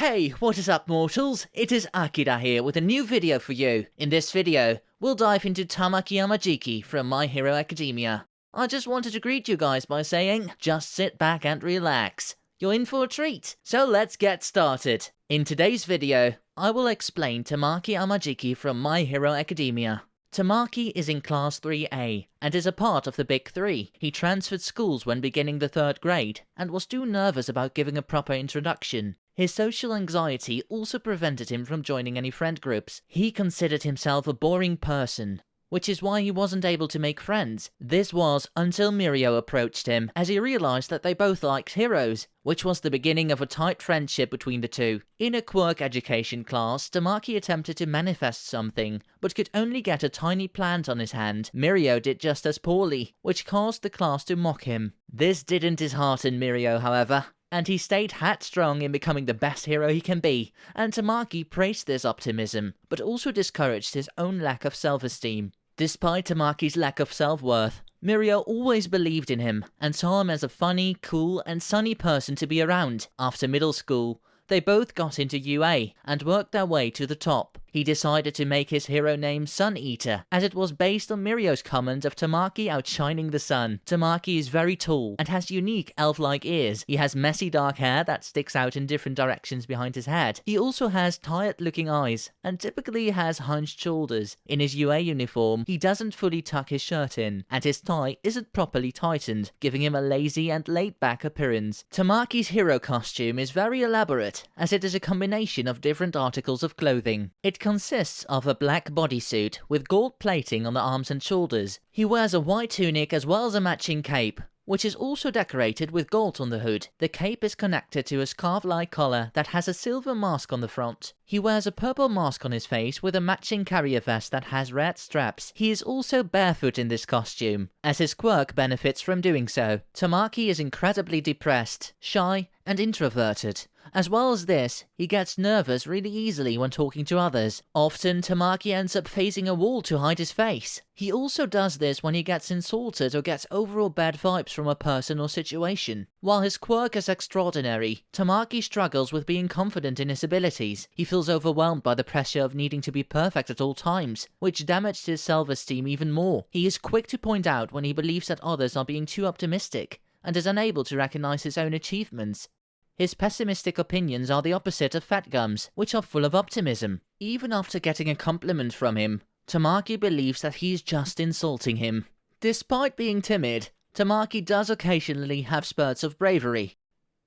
Hey, what is up mortals? It is Akida here with a new video for you. In this video, we'll dive into Tamaki Amajiki from My Hero Academia. I just wanted to greet you guys by saying, just sit back and relax. You're in for a treat, so let's get started. In today's video, I will explain Tamaki Amajiki from My Hero Academia. Tamaki is in Class 3A and is a part of the Big Three. He transferred schools when beginning the 3rd grade and was too nervous about giving a proper introduction. His social anxiety also prevented him from joining any friend groups. He considered himself a boring person, which is why he wasn't able to make friends. This was until Mirio approached him, as he realised that they both liked heroes, which was the beginning of a tight friendship between the two. In a quirk education class, Tamaki attempted to manifest something, but could only get a tiny plant on his hand. Mirio did just as poorly, which caused the class to mock him. This didn't dishearten Mirio, however, and he stayed hat-strong in becoming the best hero he can be, and Tamaki praised this optimism, but also discouraged his own lack of self-esteem. Despite Tamaki's lack of self-worth, Mirio always believed in him, and saw him as a funny, cool, and sunny person to be around. After middle school, they both got into UA, and worked their way to the top. He decided to make his hero name Sun Eater, as it was based on Mirio's comment of Tamaki outshining the sun. Tamaki is very tall, and has unique elf-like ears. He has messy dark hair that sticks out in different directions behind his head. He also has tired-looking eyes, and typically has hunched shoulders. In his UA uniform, he doesn't fully tuck his shirt in, and his tie isn't properly tightened, giving him a lazy and laid-back appearance. Tamaki's hero costume is very elaborate, as it is a combination of different articles of clothing. It consists of a black bodysuit with gold plating on the arms and shoulders. He wears a white tunic as well as a matching cape, which is also decorated with gold on the hood. The cape is connected to a scarf-like collar that has a silver mask on the front. He wears a purple mask on his face with a matching carrier vest that has red straps. He is also barefoot in this costume, as his quirk benefits from doing so. Tamaki is incredibly depressed, shy, and introverted. As well as this, he gets nervous really easily when talking to others. Often, Tamaki ends up facing a wall to hide his face. He also does this when he gets insulted or gets overall bad vibes from a person or situation. While his quirk is extraordinary, Tamaki struggles with being confident in his abilities. He feels overwhelmed by the pressure of needing to be perfect at all times, which damaged his self-esteem even more. He is quick to point out when he believes that others are being too optimistic, and is unable to recognize his own achievements. His pessimistic opinions are the opposite of Fat Gum's, which are full of optimism. Even after getting a compliment from him, Tamaki believes that he's just insulting him. Despite being timid, Tamaki does occasionally have spurts of bravery.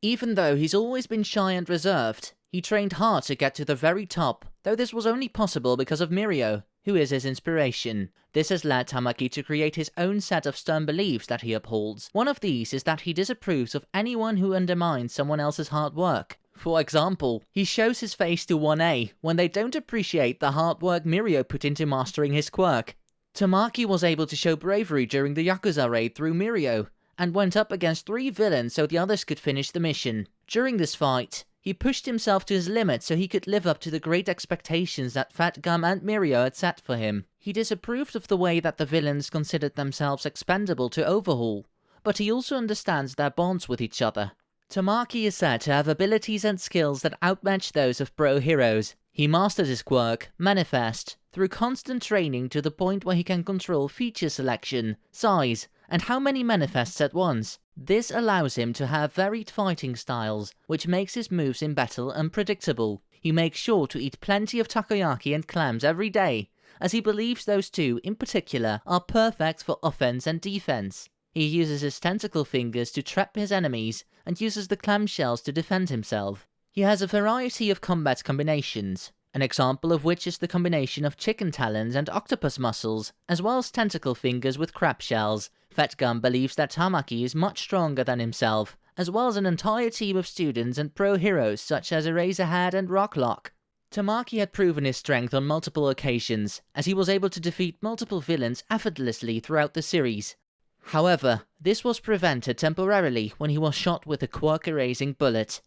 Even though he's always been shy and reserved, he trained hard to get to the very top, though this was only possible because of Mirio, who is his inspiration. This has led Tamaki to create his own set of stern beliefs that he upholds. One of these is that he disapproves of anyone who undermines someone else's hard work. For example, he shows his face to 1A when they don't appreciate the hard work Mirio put into mastering his quirk. Tamaki was able to show bravery during the Yakuza raid through Mirio, and went up against 3 villains so the others could finish the mission. During this fight, he pushed himself to his limit so he could live up to the great expectations that Fat Gum and Mirio had set for him. He disapproved of the way that the villains considered themselves expendable to overhaul, but he also understands their bonds with each other. Tamaki is said to have abilities and skills that outmatch those of pro heroes. He masters his quirk, Manifest, through constant training to the point where he can control feature selection, size, and how many manifests at once. This allows him to have varied fighting styles, which makes his moves in battle unpredictable. He makes sure to eat plenty of takoyaki and clams every day, as he believes those two, in particular, are perfect for offense and defense. He uses his tentacle fingers to trap his enemies, and uses the clamshells to defend himself. He has a variety of combat combinations, an example of which is the combination of chicken talons and octopus muscles, as well as tentacle fingers with crab shells. Fat Gum believes that Tamaki is much stronger than himself, as well as an entire team of students and pro heroes such as Eraserhead and Rocklock. Tamaki had proven his strength on multiple occasions, as he was able to defeat multiple villains effortlessly throughout the series. However, this was prevented temporarily when he was shot with a quirk-erasing bullet.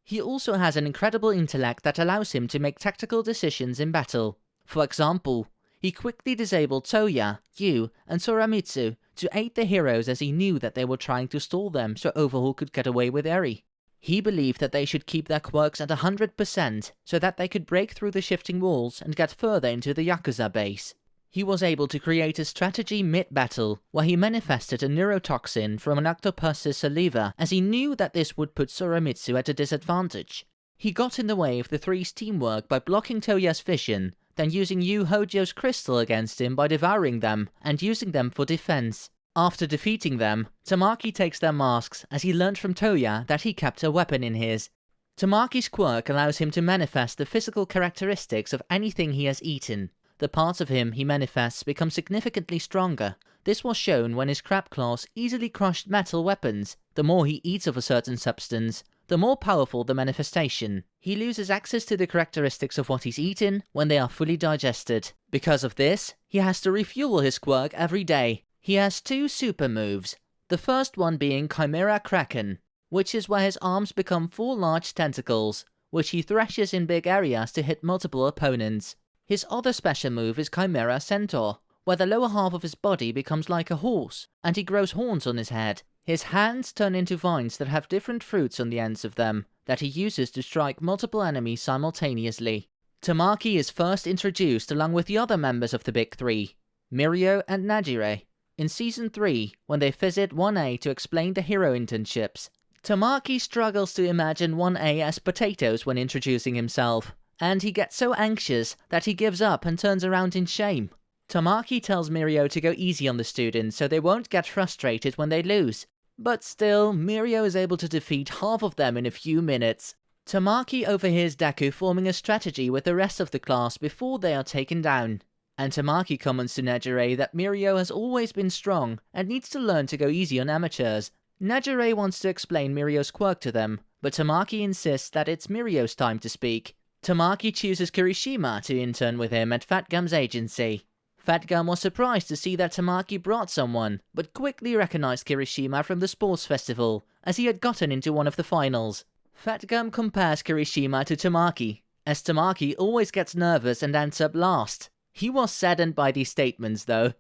He also has an incredible intellect that allows him to make tactical decisions in battle. For example, he quickly disabled Toya, Yu, and Soramitsu to aid the heroes as he knew that they were trying to stall them so Overhaul could get away with Eri. He believed that they should keep their quirks at 100% so that they could break through the shifting walls and get further into the Yakuza base. He was able to create a strategy mid-battle where he manifested a neurotoxin from an octopus's saliva, as he knew that this would put Soromitsu at a disadvantage. He got in the way of the three's teamwork by blocking Toya's vision, then using Yu Hojo's crystal against him by devouring them and using them for defense. After defeating them, Tamaki takes their masks as he learned from Toya that he kept a weapon in his. Tamaki's quirk allows him to manifest the physical characteristics of anything he has eaten. The parts of him he manifests become significantly stronger. This was shown when his crab claws easily crushed metal weapons. The more he eats of a certain substance, the more powerful the manifestation. He loses access to the characteristics of what he's eaten when they are fully digested. Because of this, he has to refuel his quirk every day. He has two super moves, the first one being Chimera Kraken, which is where his arms become 4 large tentacles, which he thrashes in big areas to hit multiple opponents. His other special move is Chimera Centaur, where the lower half of his body becomes like a horse, and he grows horns on his head. His hands turn into vines that have different fruits on the ends of them, that he uses to strike multiple enemies simultaneously. Tamaki is first introduced along with the other members of the Big Three, Mirio and Najire, in Season 3, when they visit 1A to explain the hero internships. Tamaki struggles to imagine 1A as potatoes when introducing himself, and he gets so anxious that he gives up and turns around in shame. Tamaki tells Mirio to go easy on the students so they won't get frustrated when they lose. But still, Mirio is able to defeat half of them in a few minutes. Tamaki overhears Deku forming a strategy with the rest of the class before they are taken down. And Tamaki comments to Najire that Mirio has always been strong and needs to learn to go easy on amateurs. Najire wants to explain Mirio's quirk to them, but Tamaki insists that it's Mirio's time to speak. Tamaki chooses Kirishima to intern with him at Fat Gum's agency. Fat Gum was surprised to see that Tamaki brought someone, but quickly recognized Kirishima from the sports festival, as he had gotten into one of the finals. Fat Gum compares Kirishima to Tamaki, as Tamaki always gets nervous and ends up last. He was saddened by these statements, though.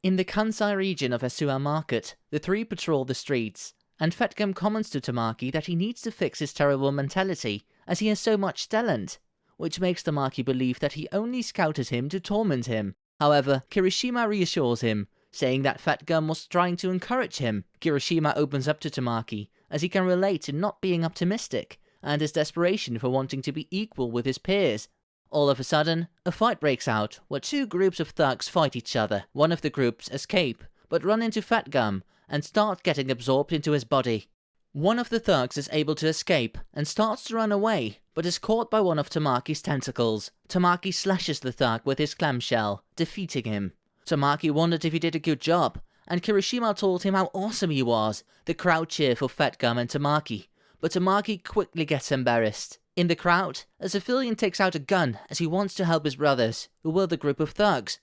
In the Kansai region of Asua Market, the three patrol the streets, and Fat Gum comments to Tamaki that he needs to fix his terrible mentality, as he has so much talent, which makes Tamaki believe that he only scouted him to torment him. However, Kirishima reassures him, saying that Fat Gum was trying to encourage him. Kirishima opens up to Tamaki, as he can relate to not being optimistic, and his desperation for wanting to be equal with his peers. All of a sudden, a fight breaks out, where 2 groups of thugs fight each other. One of the groups escape, but run into Fat Gum, and start getting absorbed into his body. One of the thugs is able to escape, and starts to run away, but is caught by one of Tamaki's tentacles. Tamaki slashes the thug with his clamshell, defeating him. Tamaki wondered if he did a good job, and Kirishima told him how awesome he was. The crowd cheer for Fat Gum and Tamaki, but Tamaki quickly gets embarrassed. In the crowd, a civilian takes out a gun as he wants to help his brothers, who were the group of thugs.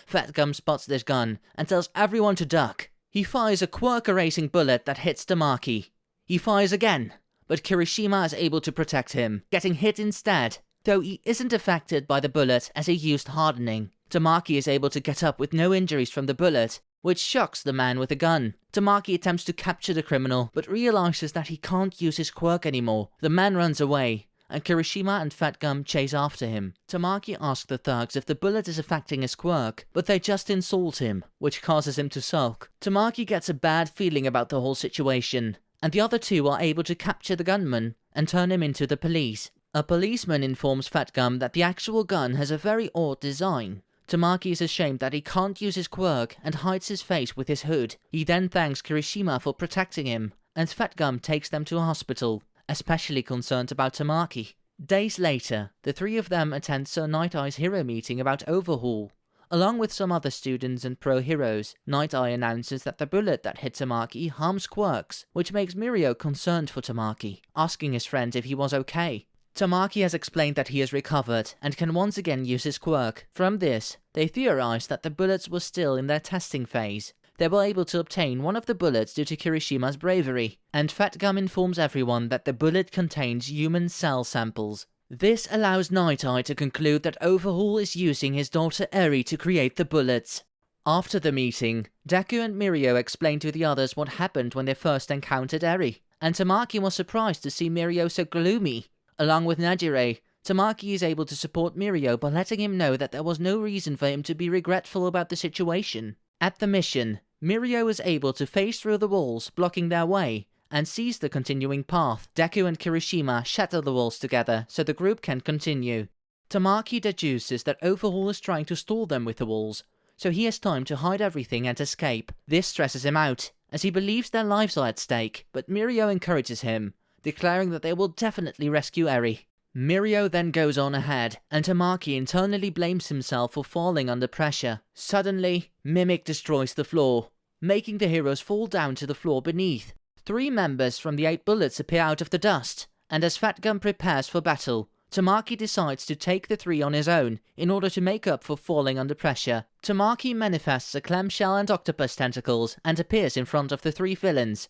Fat Gum spots this gun and tells everyone to duck. He fires a quirk-erasing bullet that hits Tamaki. He fires again, but Kirishima is able to protect him, getting hit instead, though he isn't affected by the bullet as he used hardening. Tamaki is able to get up with no injuries from the bullet, which shocks the man with the gun. Tamaki attempts to capture the criminal, but realizes that he can't use his quirk anymore. The man runs away, and Kirishima and Fat Gum chase after him. Tamaki asks the thugs if the bullet is affecting his quirk, but they just insult him, which causes him to sulk. Tamaki gets a bad feeling about the whole situation, and the other 2 are able to capture the gunman and turn him into the police. A policeman informs Fat Gum that the actual gun has a very odd design. Tamaki is ashamed that he can't use his quirk and hides his face with his hood. He then thanks Kirishima for protecting him, and Fat Gum takes them to a hospital, especially concerned about Tamaki. Days later, the 3 of them attend Sir Night Eye's hero meeting about Overhaul. Along with some other students and pro-heroes, Night Eye announces that the bullet that hit Tamaki harms quirks, which makes Mirio concerned for Tamaki, asking his friend if he was okay. Tamaki has explained that he has recovered and can once again use his quirk. From this, they theorized that the bullets were still in their testing phase. They were able to obtain one of the bullets due to Kirishima's bravery, and Fat Gum informs everyone that the bullet contains human cell samples. This allows Night Eye to conclude that Overhaul is using his daughter Eri to create the bullets. After the meeting, Deku and Mirio explain to the others what happened when they first encountered Eri, and Tamaki was surprised to see Mirio so gloomy. Along with Najire, Tamaki is able to support Mirio by letting him know that there was no reason for him to be regretful about the situation. At the mission, Mirio is able to phase through the walls blocking their way and sees the continuing path. Deku and Kirishima shatter the walls together so the group can continue. Tamaki deduces that Overhaul is trying to stall them with the walls, so he has time to hide everything and escape. This stresses him out, as he believes their lives are at stake, but Mirio encourages him, declaring that they will definitely rescue Eri. Mirio then goes on ahead, and Tamaki internally blames himself for falling under pressure. Suddenly, Mimic destroys the floor, making the heroes fall down to the floor beneath. 3 members from the 8 Bullets appear out of the dust, and as Fat Gum prepares for battle, Tamaki decides to take the 3 on his own in order to make up for falling under pressure. Tamaki manifests a clamshell and octopus tentacles and appears in front of the 3 villains.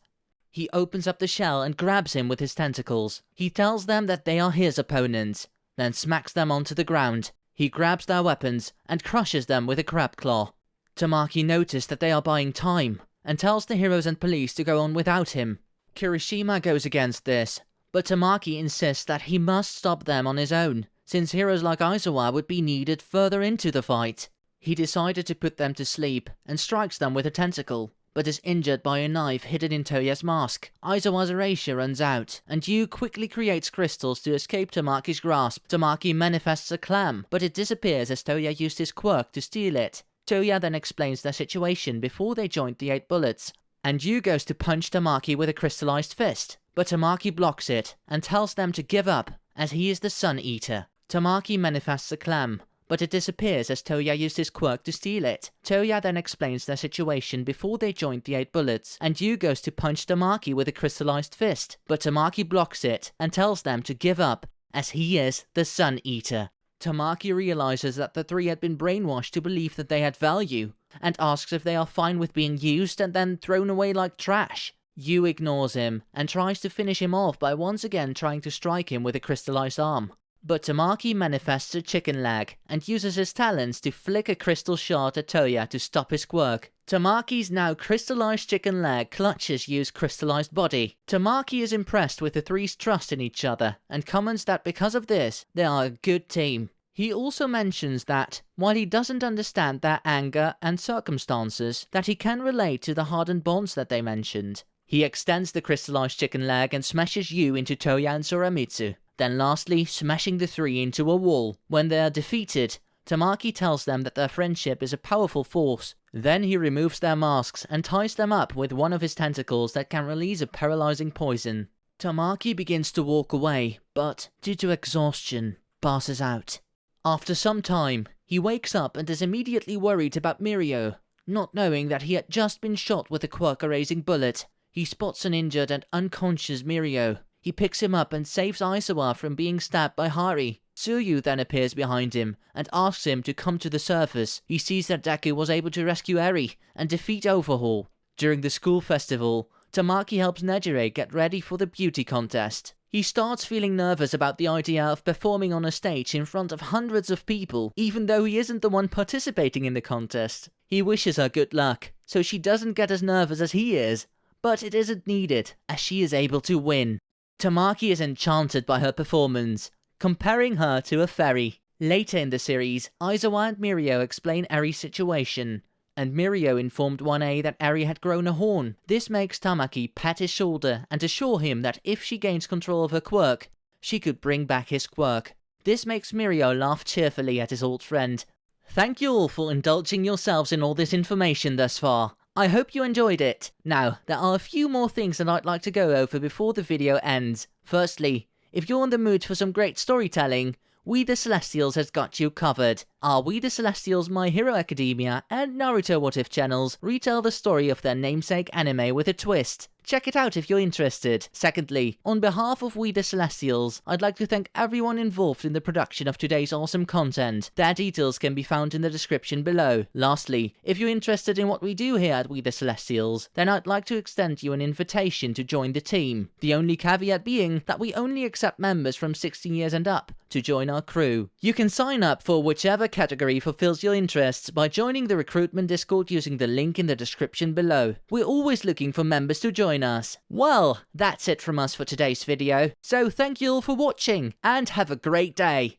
He opens up the shell and grabs him with his tentacles. He tells them that they are his opponents, then smacks them onto the ground. He grabs their weapons and crushes them with a crab claw. Tamaki notices that they are buying time and tells the heroes and police to go on without him. Kirishima goes against this, but Tamaki insists that he must stop them on his own, since heroes like Aizawa would be needed further into the fight. He decided to put them to sleep and strikes them with a tentacle, but is injured by a knife hidden in Toya's mask. Aizawa's erasure runs out, and Yu quickly creates crystals to escape Tamaki's grasp. Tamaki manifests a clam, but it disappears as Toya used his quirk to steal it. Toya then explains their situation before they joined the 8 Bullets, and Yu goes to punch Tamaki with a crystallized fist, but Tamaki blocks it and tells them to give up, as he is the Sun Eater. Tamaki manifests a clam, but it disappears as Toya used his quirk to steal it. Toya then explains their situation before they joined the 8 Bullets, and Yu goes to punch Tamaki with a crystallized fist, but Tamaki blocks it and tells them to give up, as he is the Sun Eater. Tamaki realizes that the 3 had been brainwashed to believe that they had value, and asks if they are fine with being used and then thrown away like trash. Yu ignores him and tries to finish him off by once again trying to strike him with a crystallized arm. But Tamaki manifests a chicken leg and uses his talons to flick a crystal shard at Toya to stop his quirk. Tamaki's now crystallized chicken leg clutches Yu's crystallized body. Tamaki is impressed with the 3's trust in each other and comments that because of this, they are a good team. He also mentions that, while he doesn't understand their anger and circumstances, that he can relate to the hardened bonds that they mentioned. He extends the crystallized chicken leg and smashes Yu into Toya and Suramitsu, then lastly smashing the 3 into a wall. When they are defeated, Tamaki tells them that their friendship is a powerful force. Then he removes their masks and ties them up with one of his tentacles that can release a paralyzing poison. Tamaki begins to walk away, but, due to exhaustion, passes out. After some time, he wakes up and is immediately worried about Mirio, not knowing that he had just been shot with a quirk-erasing bullet. He spots an injured and unconscious Mirio. He picks him up and saves Aizawa from being stabbed by Hari. Tsuyu then appears behind him and asks him to come to the surface. He sees that Deku was able to rescue Eri and defeat Overhaul. During the school festival, Tamaki helps Najire get ready for the beauty contest. He starts feeling nervous about the idea of performing on a stage in front of hundreds of people, even though he isn't the one participating in the contest. He wishes her good luck, so she doesn't get as nervous as he is, but it isn't needed, as she is able to win. Tamaki is enchanted by her performance, comparing her to a fairy. Later in the series, Aizawa and Mirio explain Eri's situation, and Mirio informed 1A that Eri had grown a horn. This makes Tamaki pat his shoulder and assure him that if she gains control of her quirk, she could bring back his quirk. This makes Mirio laugh cheerfully at his old friend. Thank you all for indulging yourselves in all this information thus far. I hope you enjoyed it. Now, there are a few more things that I'd like to go over before the video ends. Firstly, if you're in the mood for some great storytelling, We the Celestials has got you covered. Our We the Celestials My Hero Academia and Naruto What If channels retell the story of their namesake anime with a twist. Check it out if you're interested. Secondly, on behalf of We the Celestials, I'd like to thank everyone involved in the production of today's awesome content. Their details can be found in the description below. Lastly, if you're interested in what we do here at We the Celestials, then I'd like to extend you an invitation to join the team. The only caveat being that we only accept members from 16 years and up to join our crew. You can sign up for whichever whichever category fulfills your interests by joining the recruitment Discord using the link in the description below. We're always looking for members to join us. Well, that's it from us for today's video, so thank you all for watching, and have a great day.